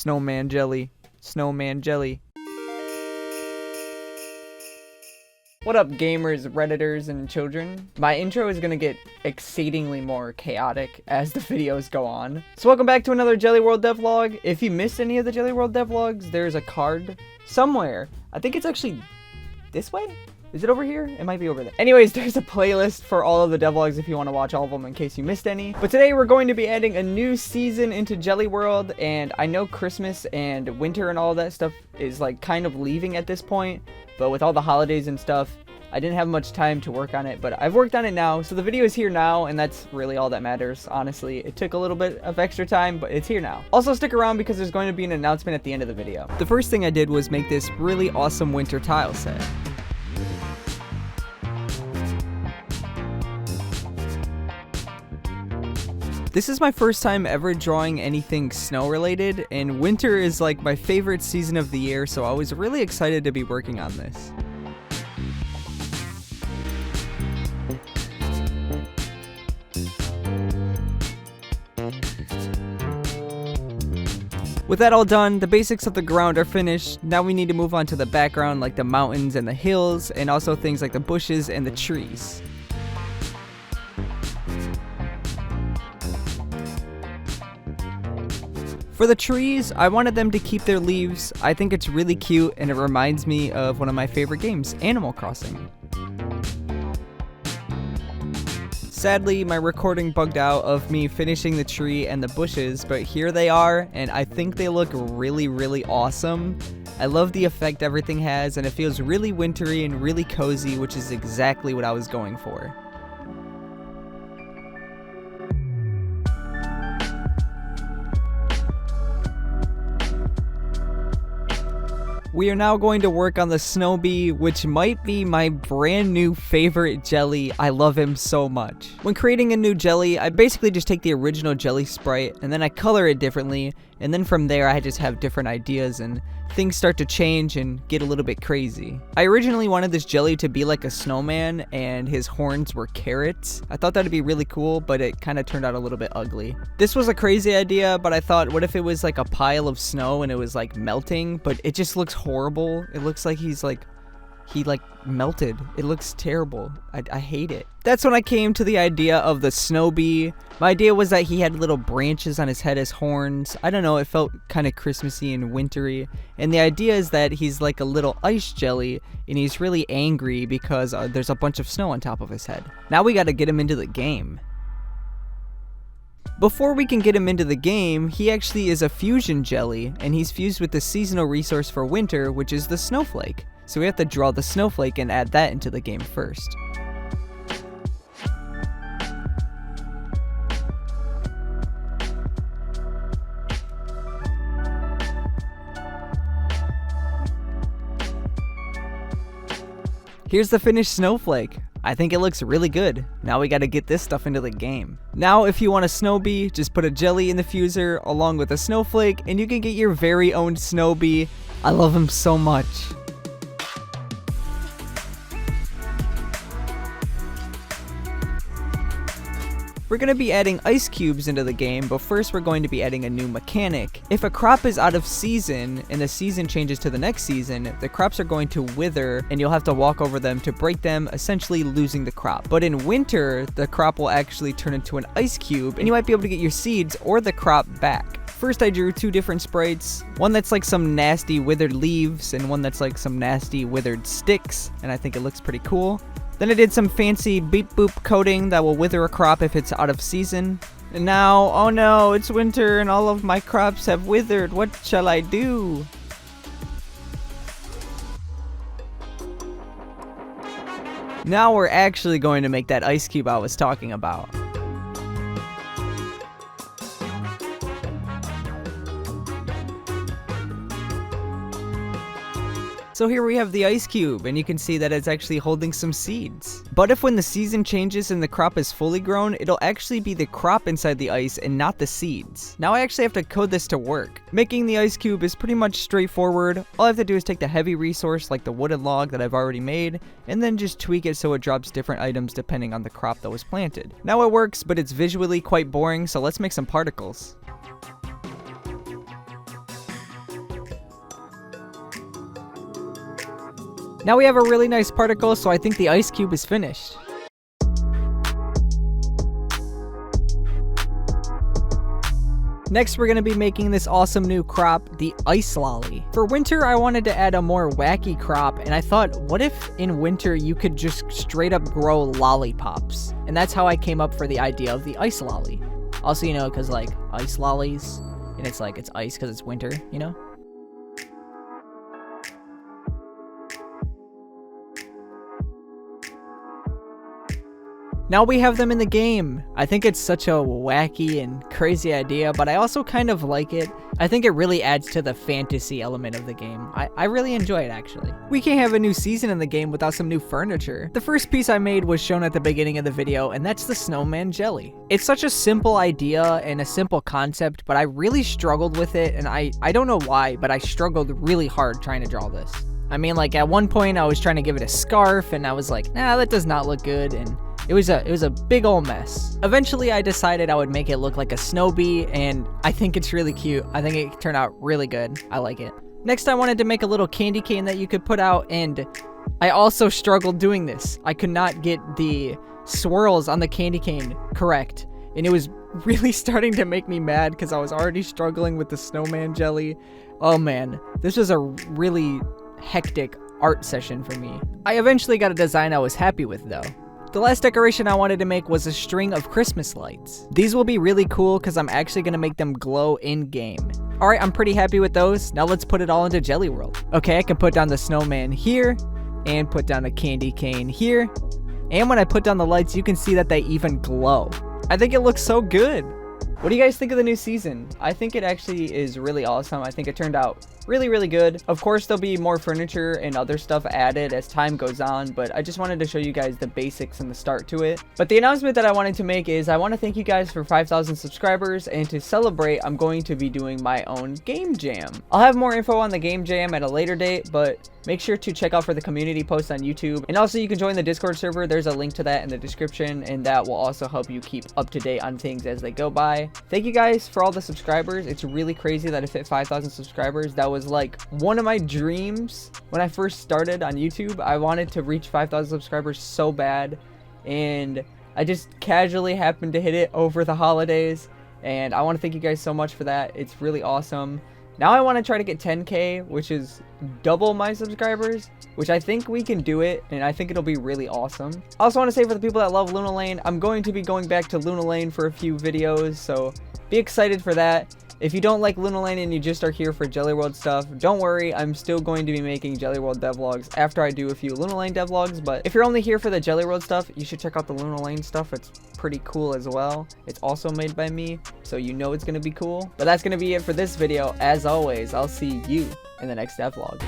Snowman jelly. Snowman jelly. What up, gamers, redditors, and children? My intro is gonna get exceedingly more chaotic as the videos go on. So welcome back to another Gelli World devlog. If you missed any of the Gelli World devlogs, there's a card somewhere. I think it's actually this way? Is it over here? It might be over there. Anyways, there's a playlist for all of the devlogs if you want to watch all of them in case you missed any. But today we're going to be adding a new season into Gelli World, and I know Christmas and winter and all that stuff is like kind of leaving at this point, but with all the holidays and stuff, I didn't have much time to work on it, but I've worked on it now, so the video is here now, and that's really all that matters, honestly. It took a little bit of extra time, but it's here now. Also, stick around because there's going to be an announcement at the end of the video. The first thing I did was make this really awesome winter tile set. This is my first time ever drawing anything snow related, and winter is like my favorite season of the year, so I was really excited to be working on this. With that all done, the basics of the ground are finished. Now we need to move on to the background, like the mountains and the hills, and also things like the bushes and the trees. For the trees, I wanted them to keep their leaves. I think it's really cute and it reminds me of one of my favorite games, Animal Crossing. Sadly, my recording bugged out of me finishing the tree and the bushes, but here they are, and I think they look really, really awesome. I love the effect everything has, and it feels really wintry and really cozy, which is exactly what I was going for. We are now going to work on the Snow-Bee, which might be my brand new favorite jelly. I love him so much. When creating a new jelly, I basically just take the original jelly sprite and then I color it differently, and then from there I just have different ideas and things start to change and get a little bit crazy. I originally wanted this jelly to be like a snowman and his horns were carrots. I thought that'd be really cool, but it kind of turned out a little bit ugly. This was a crazy idea, but I thought, what if it was like a pile of snow and it was like melting, but it just looks horrible. It looks like he melted. It looks terrible. I hate it. That's when I came to the idea of the Snow-Bee. My idea was that he had little branches on his head as horns. I don't know, it felt kind of Christmassy and wintry. And the idea is that he's like a little ice jelly and he's really angry because there's a bunch of snow on top of his head. Now we gotta get him into the game. Before we can get him into the game, he actually is a fusion jelly, and he's fused with the seasonal resource for winter, which is the snowflake. So we have to draw the snowflake and add that into the game first. Here's the finished snowflake. I think it looks really good. Now we gotta get this stuff into the game. Now if you want a Snow-Bee, just put a jelly in the fuser along with a snowflake and you can get your very own Snow-Bee. I love him so much. We're going to be adding ice cubes into the game, but first we're going to be adding a new mechanic. If a crop is out of season and the season changes to the next season, the crops are going to wither and you'll have to walk over them to break them, essentially losing the crop. But in winter, the crop will actually turn into an ice cube and you might be able to get your seeds or the crop back. First I drew two different sprites, one that's like some nasty withered leaves and one that's like some nasty withered sticks, and I think it looks pretty cool. Then I did some fancy beep boop coating that will wither a crop if it's out of season. And now, oh no, it's winter and all of my crops have withered. What shall I do? Now we're actually going to make that ice cube I was talking about. So here we have the ice cube, and you can see that it's actually holding some seeds. But if when the season changes and the crop is fully grown, it'll actually be the crop inside the ice and not the seeds. Now I actually have to code this to work. Making the ice cube is pretty much straightforward. All I have to do is take the heavy resource like the wooden log that I've already made, and then just tweak it so it drops different items depending on the crop that was planted. Now it works, but it's visually quite boring, so let's make some particles. Now we have a really nice particle, so I think the ice cube is finished. Next, we're going to be making this awesome new crop, the Ice Lolly. For winter, I wanted to add a more wacky crop, and I thought, what if in winter you could just straight up grow lollipops? And that's how I came up for the idea of the Ice Lolly. Also, you know, because like ice lollies, and it's like it's ice because it's winter, you know? Now we have them in the game. I think it's such a wacky and crazy idea, but I also kind of like it. I think it really adds to the fantasy element of the game. I really enjoy it, actually. We can't have a new season in the game without some new furniture. The first piece I made was shown at the beginning of the video, and that's the snowman jelly. It's such a simple idea and a simple concept, but I really struggled with it, and I don't know why, but I struggled really hard trying to draw this. I mean, like, at one point I was trying to give it a scarf, and I was like, nah, that does not look good, and it was a big ol' mess. Eventually, I decided I would make it look like a snow bee, and I think it's really cute. I think it turned out really good. I like it. Next, I wanted to make a little candy cane that you could put out, and I also struggled doing this. I could not get the swirls on the candy cane correct, and it was really starting to make me mad because I was already struggling with the snowman jelly. Oh man, this was a really hectic art session for me. I eventually got a design I was happy with though. The last decoration I wanted to make was a string of Christmas lights. These will be really cool because I'm actually going to make them glow in-game. Alright, I'm pretty happy with those. Now let's put it all into Gelli World. Okay, I can put down the snowman here, and put down a candy cane here. And when I put down the lights, you can see that they even glow. I think it looks so good. What do you guys think of the new season? I think it actually is really awesome. I think it turned out really, really good. Of course, there'll be more furniture and other stuff added as time goes on, but I just wanted to show you guys the basics and the start to it. But the announcement that I wanted to make is I want to thank you guys for 5,000 subscribers, and to celebrate, I'm going to be doing my own game jam. I'll have more info on the game jam at a later date, but make sure to check out for the community post on YouTube. And also, you can join the Discord server. There's a link to that in the description, and that will also help you keep up to date on things as they go by. Thank you guys for all the subscribers. It's really crazy that it hit 5,000 subscribers. That was like one of my dreams when I first started on YouTube. I wanted to reach 5,000 subscribers so bad, and I just casually happened to hit it over the holidays, and I want to thank you guys so much for that. It's really awesome. Now I want to try to get 10K, which is double my subscribers, which I think we can do it, and I think it'll be really awesome. I also want to say, for the people that love Luna Lane, I'm going to be going back to Luna Lane for a few videos, so be excited for that. If you don't like Luna Lane and you just are here for Gelli World stuff, don't worry, I'm still going to be making Gelli World devlogs after I do a few Luna Lane devlogs, but if you're only here for the Gelli World stuff, you should check out the Luna Lane stuff. It's pretty cool as well. It's also made by me, so you know it's going to be cool. But that's going to be it for this video. As always, I'll see you in the next devlog.